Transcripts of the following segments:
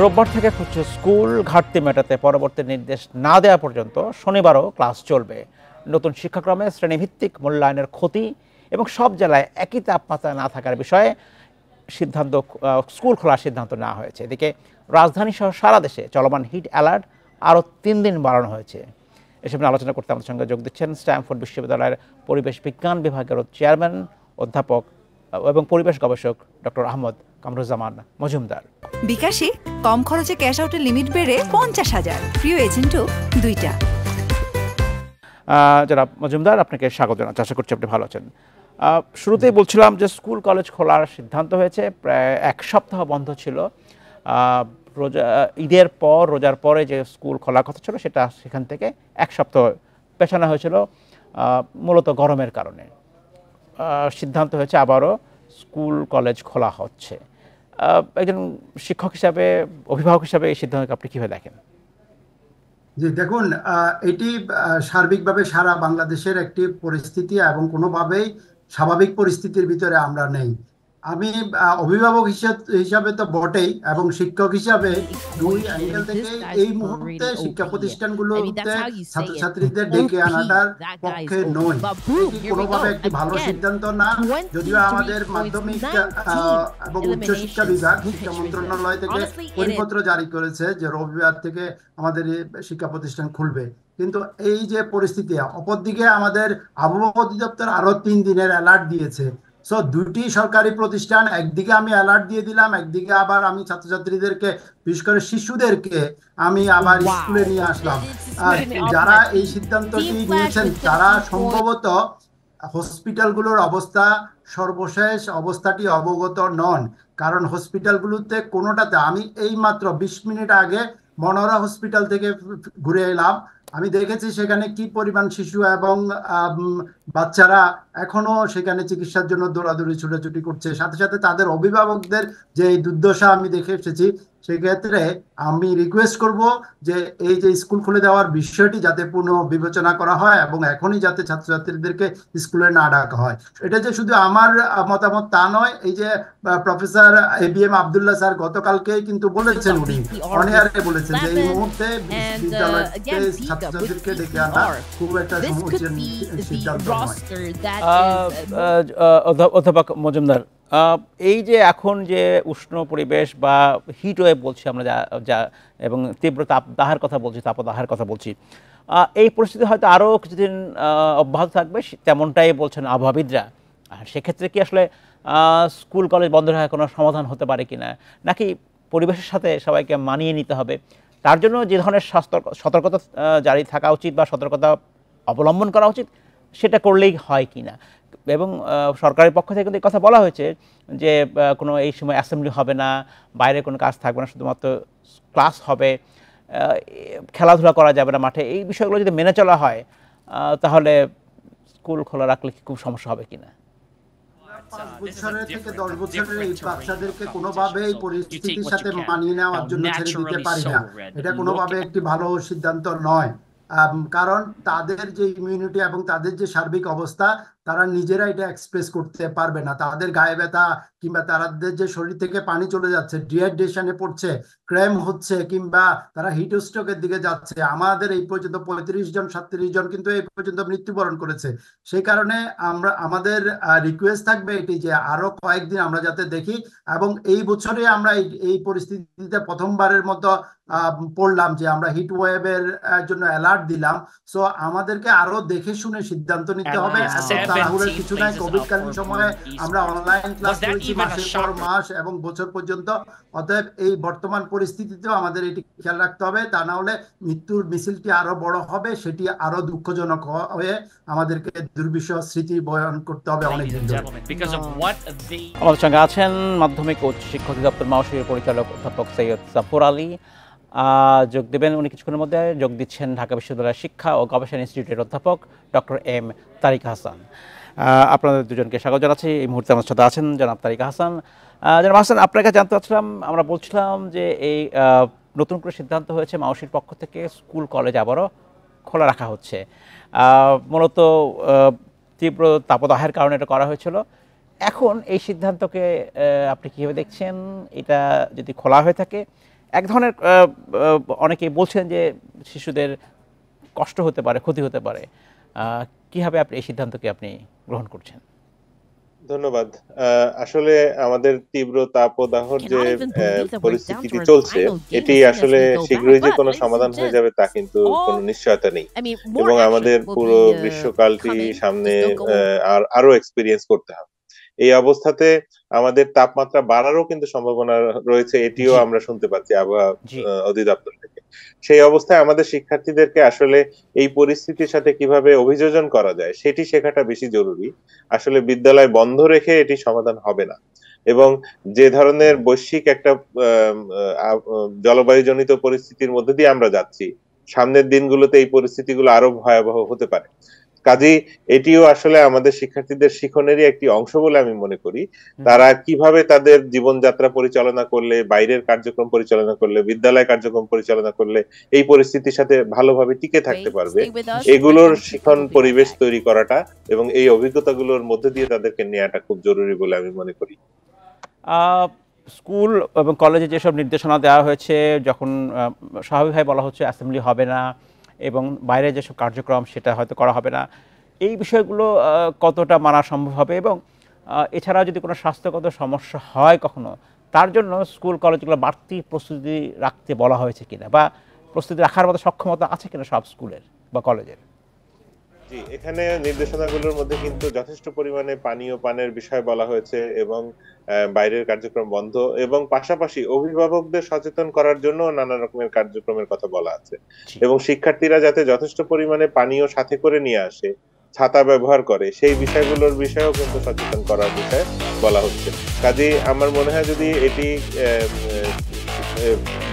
রোববার থেকে খুলছে স্কুল। ঘাটতি মেটাতে পরবর্তী নির্দেশ না দেওয়া পর্যন্ত শনিবারও ক্লাস চলবে। নতুন শিক্ষাক্রমে শ্রেণীভিত্তিক মূল্যায়নের ক্ষতি এবং সব জেলায় একই তাপমাত্রা না থাকার বিষয়ে সিদ্ধান্ত স্কুল খোলার সিদ্ধান্ত নেওয়া হয়েছে। এদিকে রাজধানী সহ সারা দেশে চলমান হিট অ্যালার্ট আরও 3 দিন বাড়ানো হয়েছে। এসব নিয়ে আলোচনা করতে আমাদের সঙ্গে যোগ দিচ্ছেন স্ট্যামফোর্ড বিশ্ববিদ্যালয়ের পরিবেশ বিজ্ঞান বিভাগের চেয়ারম্যান অধ্যাপক এবং পরিবেশ গবেষক ডক্টর আহমদ কামরুজ্জামান মজুমদার। বিকাশে কম খরচে ক্যাশ আউটের লিমিট বেড়ে 50,000, প্রিয় এজেন্টও 2টা। যারা মজুমদার, আপনাকে স্বাগত জানাচ্ছি, আশা করছি আপনি ভালো আছেন। শুরুতেই বলছিলাম যে স্কুল কলেজ খোলার সিদ্ধান্ত হয়েছে। প্রায় 1 সপ্তাহ বন্ধ ছিল। ঈদের পর, রোজার পরে যে স্কুল খোলার কথা ছিল সেটা সেখান থেকে 1 সপ্তাহ পেছানো হয়েছিল মূলত গরমের কারণে। সিদ্ধান্ত হয়েছে আবারও স্কুল কলেজ খোলা হচ্ছে। একজন শিক্ষক হিসাবে, অভিভাবক হিসাবে এই সিদ্ধান্তকে আপনি কীভাবে দেখেন? জি দেখুন, এটি সার্বিকভাবে সারা বাংলাদেশের একটি পরিস্থিতি এবং কোনোভাবেই স্বাভাবিক পরিস্থিতির ভিতরে আমরা নেই। আমি অভিভাবক হিসাবে তো বটেই, এবং শিক্ষক হিসাবে দুই অ্যাঙ্গেল থেকে এই মুহূর্তে শিক্ষা প্রতিষ্ঠানগুলোতে ছাত্রছাত্রীদের ডেকে আনাটার পক্ষে নই। এটি কোনোভাবে একটি ভালো সিদ্ধান্ত না। যদিও আমাদের মাধ্যমিক এবং উচ্চশিক্ষা বিভাগ, শিক্ষা মন্ত্রণালয় থেকে পরিপত্র জারি করেছে যে রবিবার থেকে আমাদের শিক্ষা প্রতিষ্ঠান খুলবে, কিন্তু এই যে পরিস্থিতি, অপরদিকে আমাদের আবহাওয়া অধিদপ্তর আরো 3 দিনের অ্যালার্ট দিয়েছে। সো দুটি সরকারি প্রতিষ্ঠান, একদিকে আমি অ্যালার্ট দিয়ে দিলাম, একদিকে আবার আমি ছাত্রছাত্রীদেরকে, বিশেষ করে শিশুদেরকে আমি আবার স্কুলে নিয়ে আসলাম। যারা এই সিদ্ধান্তটি নিয়েছেন তারা সম্ভবত হসপিটালগুলোর অবস্থা, সর্বশেষ অবস্থাটি অবগত নন। কারণ হসপিটালগুলোতে কোনোটাতে, আমি এই মাত্র 20 মিনিট আগে মনোরা হসপিটাল থেকে ঘুরে এলাম, আমি দেখেছি সেখানে কি পরিমাণ শিশু এবং বাচ্চারা এখনো সেখানে চিকিৎসার জন্য দৌড়াদৌড়ি ছুটাছুটি করছে। সাথে সাথে তাদের অভিভাবকদের যে দুর্দশা আমি দেখে এসেছি। সেক্ষেত্রে আমি রিকোয়েস্ট করব যে এই যে স্কুল খুলে দেওয়ার বিষয়টি যাতে পুনঃ বিবেচনা করা হয় এবং এখনই যাতে ছাত্রছাত্রীদেরকে স্কুলে না ডাকা হয়। এটা যে শুধু আমার মতামত তা নয়, এই যে প্রফেসর ABM আব্দুল্লাহ স্যার গতকালকেই কিন্তু বলেছেন, উনি অনেয়ারে বলেছেন যে এই মুহূর্তে বিদ্যালয়তে ছাত্রছাত্রীদেরকে ডেকে আনা খুব একটা সমীচীন সিদ্ধান্ত নয়। অধ্যাপক মজুমদার, এই যে এখন যে উষ্ণ পরিবেশ বা হিট ওয়েভ বলছি আমরা, যা এবং তীব্র তাপদাহের কথা বলছি, তাপদাহের কথা বলছি, এই পরিস্থিতি হয়তো আরও কিছুদিন অব্যাহত থাকবে, তেমনটাই বলছেন আবহাওয়াবিদরা। আর সেক্ষেত্রে কি আসলে স্কুল কলেজ বন্ধ রাখার কোনো সমাধান হতে পারে কিনা, নাকি পরিবেশের সাথে সবাইকে মানিয়ে নিতে হবে? তার জন্য যে ধরনের সতর্কতা জারি থাকা উচিত বা সতর্কতা অবলম্বন করা উচিত, সেটা করলেই হয় কিনা? এবং সরকারের পক্ষ থেকে কিন্তু এই কথা বলা হয়েছে যে কোনো এই সময় অ্যাসেম্বলি হবে না, বাইরে কোনো কাজ থাকবে না, শুধুমাত্র ক্লাস হবে, খেলাধুলা করা যাবে না মাঠে। এই বিষয়গুলো যদি মেনে চলা হয় তাহলে স্কুল খোলা রাখলে কি খুব সমস্যা হবে কিনা? 5 বছরের থেকে 10 বছরের এই বাচ্চাদেরকে কোনোভাবেই পরিস্থিতির সাথে মানিয়ে নেওয়ার জন্য ছেড়ে দিতে পারি না। এটা কোনোভাবে একটি ভালো সিদ্ধান্ত নয়। কারণ তাদের যে ইমিউনিটি এবং তাদের যে সার্বিক অবস্থা, তারা নিজেরা এটা এক্সপ্রেস করতে পারবে না। তাদের গায়ে ব্যথা কিংবা তাদের যে শরীর থেকে পানি চলে যাচ্ছে, ডিহাইড্রেশনে পড়ছে, ক্র্যাম হচ্ছে, কিংবা তারা হিট স্ট্রোকের দিকে যাচ্ছে। আমাদের এই পর্যন্ত 35 জন 37 জন কিন্তু এই পর্যন্ত মৃত্যুবরণ করেছে। সেই কারণে আমাদের রিকোয়েস্ট থাকবে এটি যে আরো কয়েকদিন আমরা যাতে দেখি, এবং এই বছরে আমরা এই পরিস্থিতিতে প্রথমবারের মতো পড়লাম যে আমরা হিট ওয়েভের জন্য অ্যালার্ট দিলাম। সো আমাদেরকে আরো দেখে শুনে সিদ্ধান্ত নিতে হবে। তাড়াহুড়োর কিছু নাই। কোভিডকালীন সময়ে আমরা অনলাইন ক্লাস করেছি মাসের পর মাস এবং বছর পর্যন্ত। অতএব এই বর্তমান পরিস্থিতিতেও আমাদের এটি খেয়াল রাখতে হবে, তা না হলে মৃত্যুর মিছিলটি আরো বড় হবে, সেটি আরো দুঃখজনক হয়ে আমাদেরকে দুর্বিষহ স্মৃতি বহন করতে হবে অনেক দিন ধরে। আমাদের সঙ্গে আছেন মাধ্যমিক ও উচ্চ শিক্ষা অধিদপ্তর মাওশীর পরিচালক অধ্যাপক সৈয়দ জাফর আলী। যোগ দেবেন উনি কিছুক্ষণের মধ্যে। যোগ দিচ্ছেন ঢাকা বিশ্ববিদ্যালয়ের শিক্ষা ও গবেষণা ইনস্টিটিউটের অধ্যাপক ডক্টর M তারিক হাসান। আপনাদের দুজনকে স্বাগত জানাচ্ছি। এই মুহূর্তে আমার সাথে আছেন জনাব তারিক হাসান। জনাব হাসান, আপনাকে জানতে চাচ্ছিলাম, আমরা বলছিলাম যে এই নতুন করে সিদ্ধান্ত হয়েছে মাওশীর পক্ষ থেকে স্কুল কলেজ আবারও খোলা রাখা হচ্ছে। মূলত তীব্র তাপদাহের কারণে এটা করা হয়েছিল। এখন এই সিদ্ধান্তকে আপনি কীভাবে দেখছেন? এটা যদি খোলা হয়ে থাকে, এক ধরনের অনেকেই বলছেন যে শিশুদের কষ্ট হতে পারে, ক্ষতি হতে পারে। কিভাবে আপনি এই সিদ্ধান্তকে আপনি গ্রহণ করছেন? ধন্যবাদ। আসলে আমাদের তীব্র তাপদাহর যে Cannot even believe that we're down পরিস্থিতিটি to our চলছে, final game এটি as soon as আসলে we go back. শীঘ্রই যে But, কোনো ladies সমাধান and হয়ে gents, যাবে তা কিন্তু কোনো all নিশ্চয়তা নেই। I mean, more এবং action আমাদের will পুরো be গ্রীষ্মকালটি coming. সামনে Just don't go আরো এক্সপেরিয়েন্স করতে হবে। এই অবস্থাতে আমাদের তাপমাত্রা বাড়ারও কিন্তু সম্ভাবনা রয়েছে, এটিও জি, আমরা শুনতে পাচ্ছি আবহাওয়া জি। অধিদপ্তর থেকে। সেই অবস্থায় আমাদের শিক্ষার্থীদেরকে আসলে এই পরিস্থিতির সাথে কিভাবে অভিযোজন করা যায় সেটি শেখাটা বেশি জরুরি। আসলে বিদ্যালয় বন্ধ রেখে এটি সমাধান হবে না। এবং যে ধরনের বৈশ্বিক একটা জলবায়ুজনিত পরিস্থিতির মধ্যে দিয়ে আমরা যাচ্ছি, সামনের দিনগুলোতে এই পরিস্থিতিগুলো আরো ভয়াবহ হতে পারে। কাজেই এটিও আসলে আমাদের শিক্ষার্থীদের শিখনেরই একটি অংশ বলে আমি মনে করি। তারা কিভাবে তাদের জীবনযাত্রা পরিচালনা করলে, বাইরের কার্যক্রম পরিচালনা করলে, বিদ্যালয় কার্যক্রম পরিচালনা করলে এই পরিস্থিতির সাথে ভালোভাবে টিকে থাকতে Wait, পারবে, stay with us. এগুলোর We'll শিখন be right পরিবেশ back. তৈরি করাটা এবং এই অভিজ্ঞতাগুলোর মধ্যে দিয়ে তাদেরকে নেওয়াটা খুব জরুরি বলে আমি মনে করি। স্কুল এবং কলেজে যেসব নির্দেশনা দেওয়া হয়েছে, যখন স্বাভাবিকভাবে বলা হচ্ছে অ্যাসেম্বলি হবে না এবং বাইরে যেসব কার্যক্রম সেটা হয়তো করা হবে না, এই বিষয়গুলো কতটা মানা সম্ভব হবে? এবং এছাড়া যদি কোনো স্বাস্থ্যগত সমস্যা হয় কখনো, তার জন্য স্কুল কলেজগুলো বাড়তি প্রস্তুতি রাখতে বলা হয়েছে কিনা, বা প্রস্তুতি রাখার মতো সক্ষমতা আছে কিনা সব স্কুলের বা কলেজের? জি, এখানে নির্দেশনাগুলোর মধ্যে কিন্তু যথেষ্ট পরিমাণে পানীয় পানের বিষয় বলা হয়েছে এবং বাইরের কার্যক্রম বন্ধ, এবং পাশাপাশি অভিভাবকদের সচেতন করার জন্য নানা রকমের কার্যক্রমের কথা বলা আছে। জি, এবং শিক্ষার্থীরা যাতে যথেষ্ট পরিমাণে পানীয় সাথে করে নিয়ে আসে, ছাতা ব্যবহার করে, সেই বিষয়গুলোর বিষয়েও কিন্তু সচেতন করার বিষয়ে বলা হচ্ছে। কাজেই আমার মনে হয় যদি এটি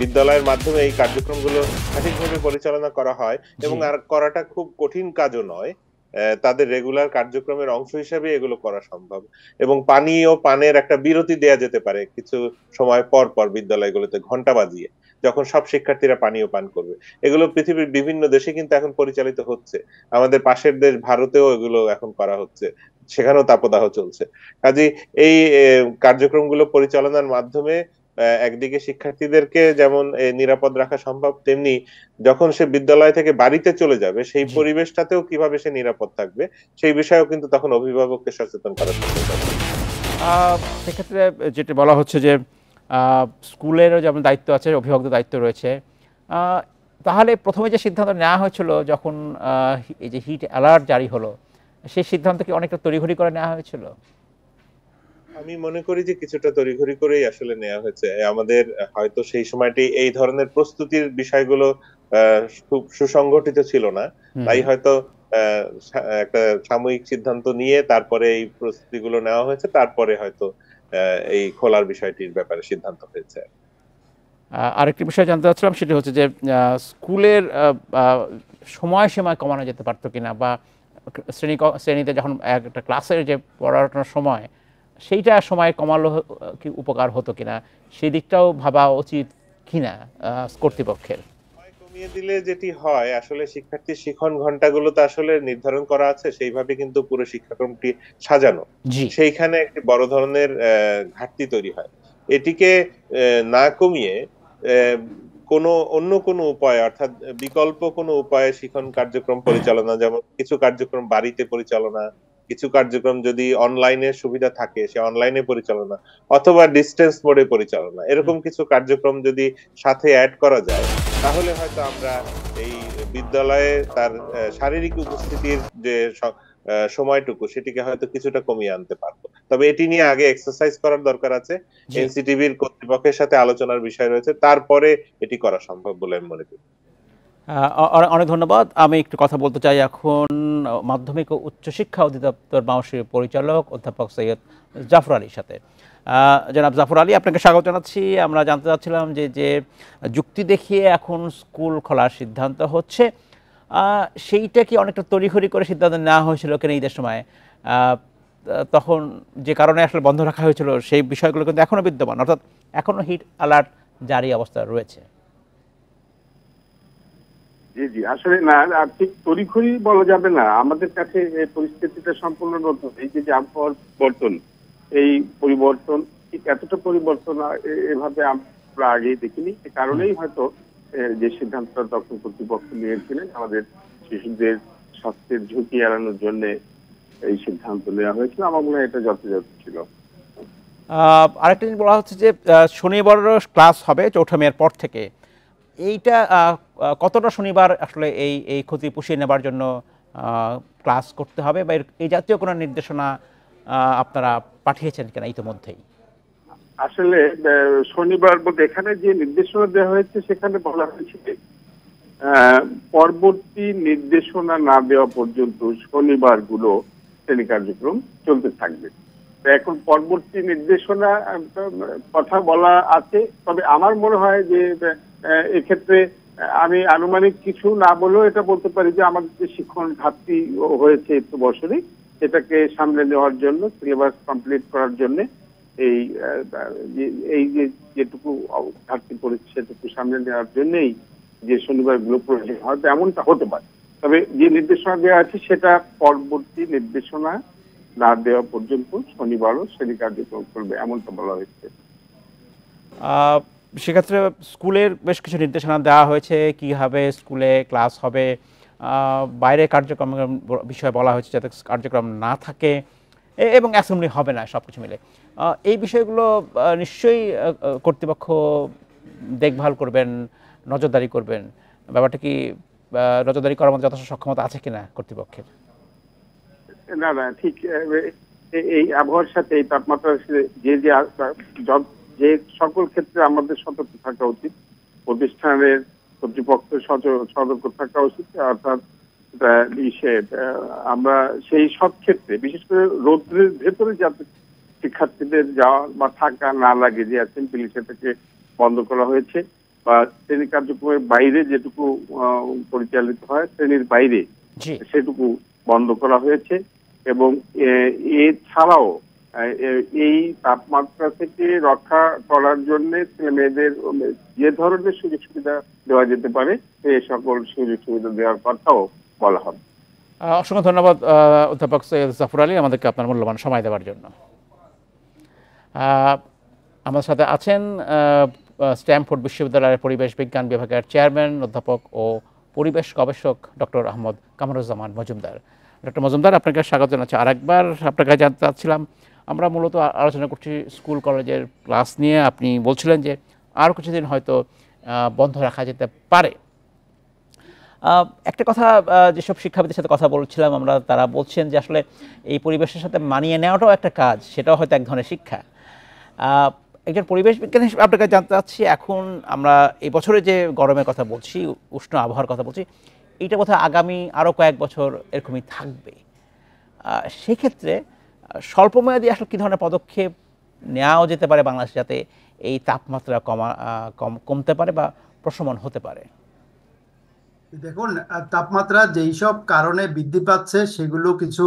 বিদ্যালয়ের মাধ্যমে এই কার্যক্রমগুলো সঠিকভাবে পরিচালনা করা হয়, এবং জি, আর করাটা খুব কঠিন কাজও নয়, তাদের রেগুলার কার্যক্রমের অংশ হিসেবে এগুলো করা সম্ভব। এবং পানি ও পানের একটা বিরতি দেয়া যেতে পারে কিছু সময় পর পর বিদ্যালয়গুলোতে ঘন্টা বাজিয়ে, যখন সব শিক্ষার্থীরা পানীয় পান করবে। এগুলো পৃথিবীর বিভিন্ন দেশে কিন্তু এখন পরিচালিত হচ্ছে। আমাদের পাশের দেশ ভারতেও এগুলো এখন করা হচ্ছে। সেখানেও তাপদাহ চলছে। কাজেই এই কার্যক্রমগুলো পরিচালনার মাধ্যমে একদিকে শিক্ষার্থীদেরকে যেমন নিরাপদ রাখা সম্ভব, তেমনি যখন সে বিদ্যালয় থেকে বাড়িতে চলে যাবে সেই জি। পরিবেশটাতেও কিভাবে সে নিরাপদ থাকবে সেই বিষয়েও কিন্তু তখন অভিভাবককে সচেতন করা সম্ভব হবে। সেক্ষেত্রে যেটা বলা হচ্ছে যে স্কুলেরও যেমন দায়িত্ব আছে, অভিভাবকদের দায়িত্ব রয়েছে। আহ, তাহলে প্রথমে যে সিদ্ধান্ত নেওয়া হয়েছিল যখন এই যে হিট অ্যালার্ট জারি হলো, সেই সিদ্ধান্ত কি অনেকটা তড়িঘড়ি করে নেওয়া হয়েছিল? আমি মনে করি যে কিছুটা তড়িঘড়ি করেই আসলে নেওয়া হয়েছে। আমাদের হয়তো সেই সময়টি এই ধরনের প্রস্তুতির বিষয়গুলো খুব সুসংগঠিত ছিল না। হুম, তাই হুম। হয়তো একটা সাময়িক সিদ্ধান্ত নিয়ে তারপরে এই প্রস্তুতিগুলো নেওয়া হয়েছে। তারপরে হয়তো এই খোলার বিষয়টির ব্যাপারে সিদ্ধান্ত হয়েছে। আরেকটি বিষয় জানতে চাচ্ছিলাম, সেটি হচ্ছে যে স্কুলের সময়সীমা কমানো যেতে পারতো কিনা, বা শ্রেণীতে যখন একটা ক্লাসের যে পড়ানোর সময়, সেইটা সময় কমালো কি উপকার হতো কিনা, সেই দিকটাও ভাবা উচিত কিনা কর্তৃপক্ষের? সময় কমিয়ে দিলে যেটি হয়, আসলে শিক্ষার্থীর শিখন ঘন্টাগুলো তো আসলে নির্ধারণ করা আছে, সেইভাবে কিন্তু পুরো শিক্ষাক্রমটি সাজানো। জি, সেইখানে একটি বড় ধরনের ঘাটতি তৈরি হয়। এটিকে না কমিয়ে অন্য কোনো উপায়, অর্থাৎ বিকল্প কোনো উপায়ে শিখন কার্যক্রম পরিচালনা, যেমন কিছু কার্যক্রম বাড়িতে পরিচালনা, কিছু কার্যক্রম যদি অনলাইনে সুবিধা থাকে সে অনলাইনে পরিচালনা, অথবা ডিসটেন্স মোডে পরিচালনা, এরকম কিছু কার্যক্রম যদি সাথে এড করা যায়, তাহলে হয়তো আমরা এই বিদ্যালয়ে তার শারীরিক উপস্থিতির যে সময়টুকু সেটিকে হয়তো কিছুটা কমিয়ে আনতে পারবো। তবে এটি নিয়ে আগে এক্সারসাইজ করার দরকার আছে। জি। এনসিটিভির কর্তৃপক্ষের সাথে আলোচনার বিষয় রয়েছে, তারপরে এটি করা সম্ভব বলে আমি মনে করি। অনেক ধন্যবাদ। আমি একটু কথা বলতে চাই এখন মাধ্যমিক ও উচ্চশিক্ষা অধিদপ্তর বাংলাদেশের পরিচালক অধ্যাপক সৈয়দ জাফর আলীর সাথে। জনাব জাফর আলী, আপনাকে স্বাগত জানাচ্ছি। আমরা জানতে চাচ্ছিলাম যে যে যুক্তি দেখিয়ে এখন স্কুল খোলার সিদ্ধান্ত হচ্ছে, সেইটা কি অনেকটা তড়িঘড়ি করে সিদ্ধান্ত নেওয়া হয়েছিল কিনা ঈদের সময়? আহ, তখন যে কারণে আসলে বন্ধ রাখা হয়েছিল সেই বিষয়গুলো কিন্তু এখনও বিদ্যমান, অর্থাৎ এখনও হিট অ্যালার্ট জারি অবস্থায় রয়েছে। জি জি, আসলে না, আর ঠিক তড়িঘড়ি বলা যাবে না। আমাদের কাছে এই পরিস্থিতিটা সম্পূর্ণ নতুন। এই যে আবহাওয়ার পরিবর্তন, এই পরিবর্তন ঠিক এতটা পরিবর্তন এভাবে আমরা আমরা আগেই দেখিনি। এ কারণেই হয়তো যে সিদ্ধান্তটা তখন কর্তৃপক্ষ নিয়েছিলেন আমাদের শিশুদের স্বাস্থ্যের ঝুঁকি এড়ানোর জন্য এই সিদ্ধান্ত নেওয়া হয়েছিল। আমার মনে হয় এটা যথাযথ ছিল। আরেকটা জিনিস বলা হচ্ছে যে শনিবার ক্লাস হবে 4 মের পর থেকে। এইটা কতটা শনিবার আসলে এই এই ক্ষতি পুষিয়ে নেবার জন্য ক্লাস করতে হবে, বা এই জাতীয় কোনো নির্দেশনা আপনারা পাঠিয়েছেন কিনা ইতিমধ্যেই? আসলে শনিবার বলতে এখানে যে নির্দেশনা দেওয়া হয়েছে সেখানে বলা হয়েছে পরবর্তী নির্দেশনা না দেওয়া পর্যন্ত শনিবার গুলো শ্রেণী কার্যক্রম চলতে থাকবে। এখন পরবর্তী নির্দেশনা কথা বলা আছে, তবে আমার মনে হয় যে এক্ষেত্রে আমি আনুমানিক কিছু না বলেও এটা বলতে পারি যে আমাদের যে শিক্ষণ ঘাটতি হয়েছে একটু বছরে, এটাকে সামলে নেওয়ার জন্য, সিলেবাস কমপ্লিট করার জন্য এই যে যেটুকু ঘাটতি পড়েছে সেটুকু সামলে নেওয়ার জন্যই যে শনিবারগুলো প্রয়োজন হয়তো এমনটা হতে পারে। তবে যে নির্দেশনা দেওয়া আছে সেটা পরবর্তী নির্দেশনা না দেওয়া পর্যন্ত শনিবারও শ্রেণী কার্যক্রম করবে এমনটা বলা হয়েছে। সেক্ষেত্রে স্কুলের বেশ কিছু নির্দেশনা দেওয়া হয়েছে কিভাবে স্কুলে ক্লাস হবে, বাইরে কার্যক্রম বিষয়ে বলা হয়েছে যাতে কার্যক্রম না থাকে এবং অ্যাসেম্বলি হবে না, সব কিছু মিলে এই বিষয়গুলো নিশ্চয়ই কর্তৃপক্ষ দেখভাল করবেন, নজরদারি করবেন। ব্যাপারটা কি নজরদারি করার মতো যথেষ্ট সক্ষমতা আছে কিনা কর্তৃপক্ষের? না না, ঠিক এই আবহাওয়ার সাথে এই তাপমাত্রার যে যে সকল ক্ষেত্রে আমাদের সতর্ক থাকা উচিত, প্রতিষ্ঠানের কর্তৃপক্ষ সতর্ক থাকা উচিত। অর্থাৎ আমরা সেই সব ক্ষেত্রে বিশেষ করে রৌদ্রের ভেতরে যাতে শিক্ষার্থীদের যাওয়া বা থাকা না লাগে, যে অ্যাসেম্বলি সেটাকে বন্ধ করা হয়েছে, বা শ্রেণী কার্যক্রমের বাইরে যেটুকু পরিচালিত হয় শ্রেণীর বাইরে সেটুকু বন্ধ করা হয়েছে। এবং এছাড়াও এই তাপমাত্রা থেকে রক্ষা করার জন্য ছেলে মেয়েদের যে ধরনের সুযোগ সুবিধা দেওয়া যেতে পারে সেই সকল সুযোগ সুবিধা দেওয়ার কথাও বলা হবে। অসংখ্য ধন্যবাদ অধ্যাপক সৈয়দ জাফর আলী আমাদেরকে আপনার মূল্যবান সময় দেওয়ার জন্য। আমার সাথে আছেন স্ট্যামফোর্ড বিশ্ববিদ্যালয়ের পরিবেশ বিজ্ঞান বিভাগের চেয়ারম্যান অধ্যাপক ও পরিবেশ গবেষক ডক্টর আহমদ কামরুজ্জামান মজুমদার। ডক্টর মজুমদার, আপনাকে স্বাগত জানাচ্ছি। আরেকবার আপনার কাছে জানতে চাচ্ছিলাম, আমরা মূলত আলোচনা করছি স্কুল কলেজের ক্লাস নিয়ে। আপনি বলছিলেন যে আরও কিছুদিন হয়তো বন্ধ রাখা যেতে পারে। একটা কথা যেসব শিক্ষাবিদের সাথে কথা বলছিলাম আমরা, তারা বলছেন যে আসলে এই পরিবেশের সাথে মানিয়ে নেওয়াটাও একটা কাজ, সেটাও হয়তো এক ধরনের শিক্ষা। একজন পরিবেশ বিজ্ঞানী হিসেবে আপনার কাছে জানতে চাচ্ছি, এখন আমরা এই বছরে যে গরমের কথা বলছি, উষ্ণ আবহাওয়ার কথা বলছি, এইটা বোধহয় আগামী আরও কয়েক বছর এরকমই থাকবে। সেক্ষেত্রে স্বল্পমেয়াদী আসলে কী ধরনের পদক্ষেপ নেওয়াও যেতে পারে বাংলাদেশে যাতে এই তাপমাত্রা কমতে পারে বা প্রশমন হতে পারে? দেখুন, তাপমাত্রা যেই সব কারণে বৃদ্ধি পাচ্ছে সেগুলো কিছু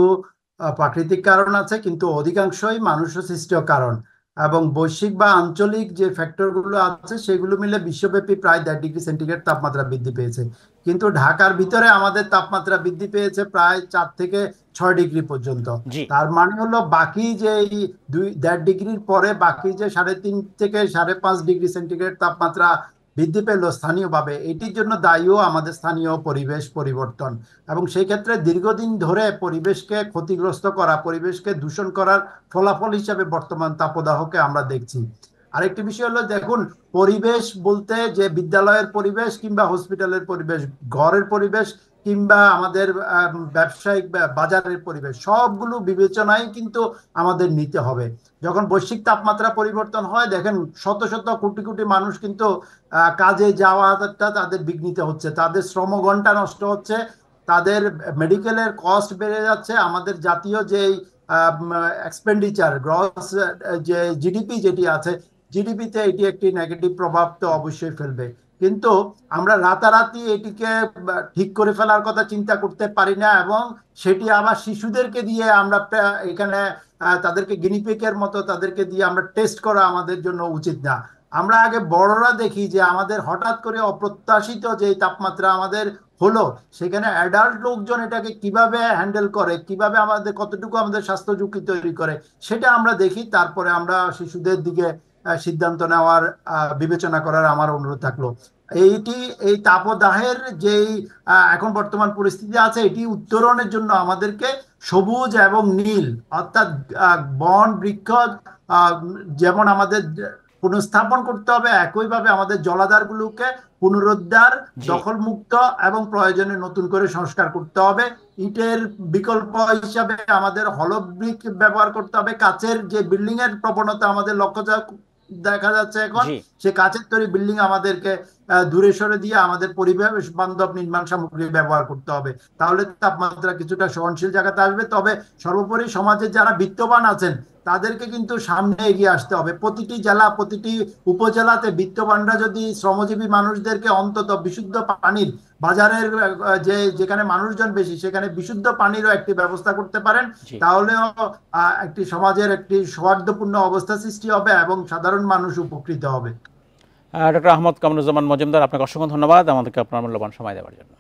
প্রাকৃতিক কারণ আছে, কিন্তু অধিকাংশই মানুষ সৃষ্ট কারণ, এবং বৈশ্বিক বা আঞ্চলিক যে ফ্যাক্টরগুলো আছে সেগুলো মিলে বিশ্বব্যাপী প্রায় 1.5 ডিগ্রি সেন্টিগ্রেড তাপমাত্রা বৃদ্ধি পেয়েছে। কিন্তু ঢাকার ভিতরে আমাদের তাপমাত্রা বৃদ্ধি পেয়েছে প্রায় 4 থেকে 6 ডিগ্রি পর্যন্ত। তার মানে হলো বাকি যে 1.5 ডিগ্রির পরে বাকি যে 3.5 থেকে 5.5 ডিগ্রি সেন্টিগ্রেড তাপমাত্রা বৃদ্ধি পেল স্থানীয়ভাবে, এটির জন্য দায়ীও আমাদের স্থানীয় পরিবেশ পরিবর্তন। এবং সেই ক্ষেত্রে দীর্ঘদিন ধরে পরিবেশকে ক্ষতিগ্রস্ত করা, পরিবেশকে দূষণ করার ফলাফল হিসাবে বর্তমান তাপদাহকে আমরা দেখছি। আরেকটি বিষয় হলো, দেখুন, পরিবেশ বলতে যে বিদ্যালয়ের পরিবেশ কিংবা হসপিটালের পরিবেশ, ঘরের পরিবেশ কিংবা আমাদের ব্যবসায়িক বাজারের পরিবেশ, সবগুলো বিবেচনায় কিন্তু আমাদের নিতে হবে। যখন বৈশ্বিক তাপমাত্রা পরিবর্তন হয়, দেখেন শত শত কোটি কোটি মানুষ কিন্তু কাজে যাওয়াটা তাদের বিঘ্নিত হচ্ছে, তাদের শ্রম ঘন্টা নষ্ট হচ্ছে, তাদের মেডিকেলের কস্ট বেড়ে যাচ্ছে। আমাদের জাতীয় যে এক্সপেন্ডিচার, গ্রস যে জিডিপি যেটি আছে, জিডিপিতে এটি একটি নেগেটিভ প্রভাব তো অবশ্যই ফেলবে। কিন্তু আমরা রাতারাতি এটিকে ঠিক করে ফেলার কথা চিন্তা করতে পারি না, এবং সেটি আবার শিশুদেরকে দিয়ে আমরা এখানে তাদেরকে গিনিপিগের মতো তাদেরকে দিয়ে আমরা টেস্ট করা আমাদের জন্য উচিত না। আমরা আগে বড়রা দেখি যে আমাদের হঠাৎ করে অপ্রত্যাশিত যে তাপমাত্রা আমাদের হলো, সেখানে অ্যাডাল্ট লোকজন এটাকে কিভাবে হ্যান্ডেল করে, কিভাবে আমাদের কতটুকু আমাদের স্বাস্থ্য ঝুঁকি তৈরি করে, সেটা আমরা দেখি। তারপরে আমরা শিশুদের দিকে সিদ্ধান্ত নেওয়ার বিবেচনা করার আমার অনুরোধ থাকলো। এই তাপদাহের যেই এখন বর্তমান পরিস্থিতি আছে, এটি উত্তরণের জন্য আমাদেরকে সবুজ এবং নীল অর্থাৎ বন বৃক্ষ যেমন আমাদের পুনঃস্থাপন করতে হবে, একইভাবে আমাদের জলাধারগুলোকে পুনরুদ্ধার, দখলমুক্ত এবং প্রয়োজনে নতুন করে সংস্কার করতে হবে। ইটের বিকল্প হিসাবে আমাদের হলো ব্রিক ব্যবহার করতে হবে। কাচের যে বিল্ডিং এর প্রবণতা আমাদের দেখা যাচ্ছে এখন, সে কাচের তৈরি বিল্ডিং আমাদেরকে দূরে সরে দিয়ে আমাদের পরিবেশ বান্ধব নির্মাণ সামগ্রী ব্যবহার করতে হবে, তাহলে তাপমাত্রা কিছুটা সহনশীল জায়গাতে আসবে। তবে সর্বোপরি সমাজের যারা বিত্তবান আছেন তাদেরকে কিন্তু সামনে এগিয়ে আসতে হবে। প্রতিটি জেলা, প্রতিটি উপজেলাতে বিত্তবানরা যদি শ্রমজীবী মানুষদেরকে অন্তত বিশুদ্ধ পানির, বাজারের যেখানে মানুষজন বেশি সেখানে বিশুদ্ধ পানিরও একটি ব্যবস্থা করতে পারেন, তাহলেও একটি সমাজের একটি সৌহার্দ্যপূর্ণ অবস্থা সৃষ্টি হবে এবং সাধারণ মানুষ উপকৃত হবে। ডক্টর আহমদ কামরুজ্জামান মজুমদার, আপনাকে অসংখ্য ধন্যবাদ আমাদেরকে আপনার মূল্যবান সময় দেওয়ার জন্য।